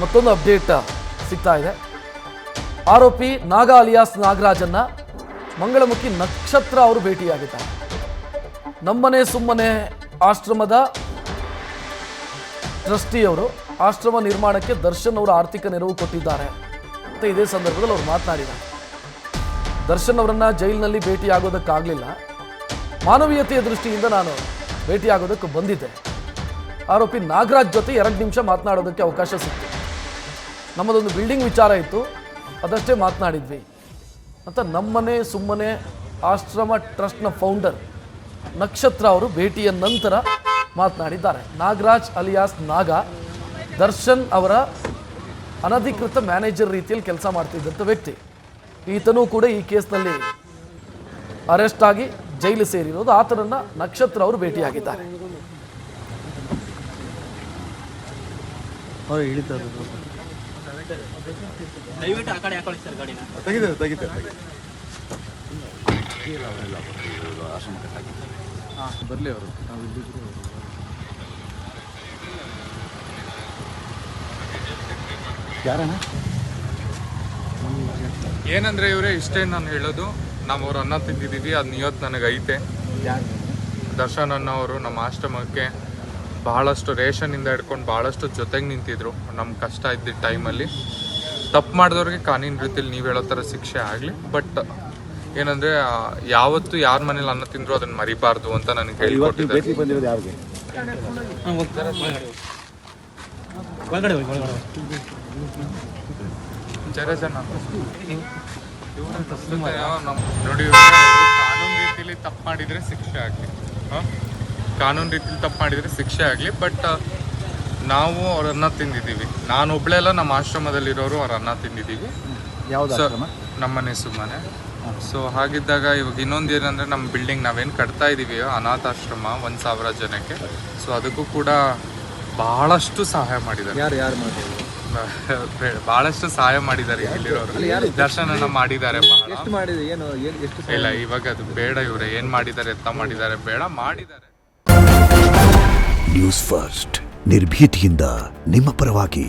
ಮತ್ತೊಂದು ಅಪ್ಡೇಟ್ ಸಿಗ್ತಾ ಇದೆ. ಆರೋಪಿ ನಾಗ ಅಲಿಯಾಸ್ ನಾಗರಾಜನ್ನ ಮಂಗಳಮುಖಿ ನಕ್ಷತ್ರ ಅವರು ಭೇಟಿಯಾಗಿದ್ದಾರೆ. ನಮ್ಮನೆ ಸುಮ್ಮನೆ ಆಶ್ರಮದ ಟ್ರಸ್ಟಿಯವರು ಆಶ್ರಮ ನಿರ್ಮಾಣಕ್ಕೆ ದರ್ಶನ್ ಅವರು ಆರ್ಥಿಕ ನೆರವು ಕೊಟ್ಟಿದ್ದಾರೆ ಅಂತ ಇದೇ ಸಂದರ್ಭದಲ್ಲಿ ಅವರು ಮಾತನಾಡಿದ್ದಾರೆ. ದರ್ಶನ್ ಅವರನ್ನ ಜೈಲಿನಲ್ಲಿ ಭೇಟಿಯಾಗೋದಕ್ಕಾಗಲಿಲ್ಲ, ಮಾನವೀಯತೆಯ ದೃಷ್ಟಿಯಿಂದ ನಾನು ಭೇಟಿಯಾಗೋದಕ್ಕೆ ಬಂದಿದ್ದೆ. ಆರೋಪಿ ನಾಗರಾಜ್ ಜೊತೆ 2 ನಿಮಿಷ ಮಾತನಾಡೋದಕ್ಕೆ ಅವಕಾಶ ಸಿಕ್ತು. ನಮ್ಮದೊಂದು ಬಿಲ್ಡಿಂಗ್ ವಿಚಾರ ಇತ್ತು, ಅದಷ್ಟೇ ಮಾತನಾಡಿದ್ವಿ ಅಂತ ನಮ್ಮನೆ ಸುಮ್ಮನೆ ಆಶ್ರಮ ಟ್ರಸ್ಟ್ನ ಫೌಂಡರ್ ನಕ್ಷತ್ರ ಅವರು ಭೇಟಿಯ ನಂತರ ಮಾತನಾಡಿದ್ದಾರೆ. ನಾಗರಾಜ್ ಅಲಿಯಾಸ್ ನಾಗ ದರ್ಶನ್ ಅವರ ಅನಧಿಕೃತ ಮ್ಯಾನೇಜರ್ ರೀತಿಯಲ್ಲಿ ಕೆಲಸ ಮಾಡ್ತಿದ್ದಂಥ ವ್ಯಕ್ತಿ. ಈತನೂ ಕೂಡ ಈ ಕೇಸ್ನಲ್ಲಿ ಅರೆಸ್ಟ್ ಆಗಿ ಜೈಲು ಸೇರಿರೋದು. ಆತನನ್ನ ನಕ್ಷತ್ರ ಅವರು ಭೇಟಿಯಾಗಿದ್ದಾರೆ. ಬರಲಿ ಅವರು ಯಾರಣ್ಣ ಏನಂದ್ರೆ ಇವರೇ ಇಷ್ಟೇ ನಾನು ಹೇಳೋದು. ನಾವು ಅವ್ರ ಅನ್ನ ತಿಂದಿದ್ದೀವಿ, ಅದು ನಿಯತ್ ನನಗೆ ಐತೆ. ದರ್ಶನ್ ಅನ್ನೋರು ನಮ್ಮ ಆಶ್ರಮಕ್ಕೆ ಬಹಳಷ್ಟು ರೇಷನಿಂದ ಹಿಡ್ಕೊಂಡು ಭಾಳಷ್ಟು ಜೊತೆಗೆ ನಿಂತಿದ್ರು ನಮ್ಮ ಕಷ್ಟ ಇದ್ದಿದ್ದ ಟೈಮಲ್ಲಿ. ತಪ್ಪು ಮಾಡಿದವ್ರಿಗೆ ಕಾನೂನು ರೀತಿಯಲ್ಲಿ ನೀವು ಹೇಳೋ ಥರ ಶಿಕ್ಷೆ ಆಗಲಿ. ಬಟ್ ಏನಂದರೆ ಯಾವತ್ತು ಯಾರ ಮನೇಲಿ ಅನ್ನ ತಿಂದ್ರು ಅದನ್ನು ಮರಿಬಾರ್ದು ಅಂತ ನನಗೆ ಹೇಳ್ಕೊಟ್ಟಿದ್ದಾರೆ. ಜರ ಜನ ನೋಡಿ, ಕಾನೂನು ರೀತಿಯಲ್ಲಿ ತಪ್ಪು ಮಾಡಿದರೆ ಶಿಕ್ಷೆ ಆಗಲಿ, ಕಾನೂನು ರೀತಿಯಲ್ಲಿ ತಪ್ಪು ಮಾಡಿದರೆ ಶಿಕ್ಷೆ ಆಗಲಿ. ಬಟ್ ನಾವು ಅವ್ರ ಅನ್ನ ತಿಂದಿದ್ದೀವಿ. ನಾನು ಒಬ್ಳೆಲ್ಲ ನಮ್ಮ ಆಶ್ರಮದಲ್ಲಿರೋರು ಅವ್ರ ಅನ್ನ ತಿಂದಿದ್ದೀವಿ. ನಮ್ಮನೆ ಸುಮ್ಮನೆ. ಸೊ ಹಾಗಿದ್ದಾಗ ಇವಾಗ ಇನ್ನೊಂದು ಏನಂದರೆ ನಮ್ಮ ಬಿಲ್ಡಿಂಗ್ ನಾವೇನು ಕಟ್ತಾ ಇದ್ದೀವಿ ಅನಾಥಾಶ್ರಮ 1000 ಜನಕ್ಕೆ. ಸೊ ಅದಕ್ಕೂ ಕೂಡ ಬಹಳಷ್ಟು ಸಹಾಯ ಮಾಡಿದ್ದಾರೆ. ಬಹಳಷ್ಟು ಸಹಾಯ ಮಾಡಿದ್ದಾರೆ ಇಲ್ಲಿರೋರು. ದರ್ಶನ ಮಾಡಿದ್ದಾರೆ ಬಹಳ. ಇಲ್ಲ ಇವಾಗ ಅದು ಬೇಡ, ಇವ್ರೆ ಏನ್ ಮಾಡಿದ್ದಾರೆ ಎತ್ತ ಮಾಡಿದ್ದಾರೆ ಬೇಡ, ಮಾಡಿದ್ದಾರೆ. ನ್ಯೂಸ್ ಫಸ್ಟ್ ನಿರ್ಭೀತಿಯಿಂದ ನಿಮ್ಮ ಪರವಾಗಿ.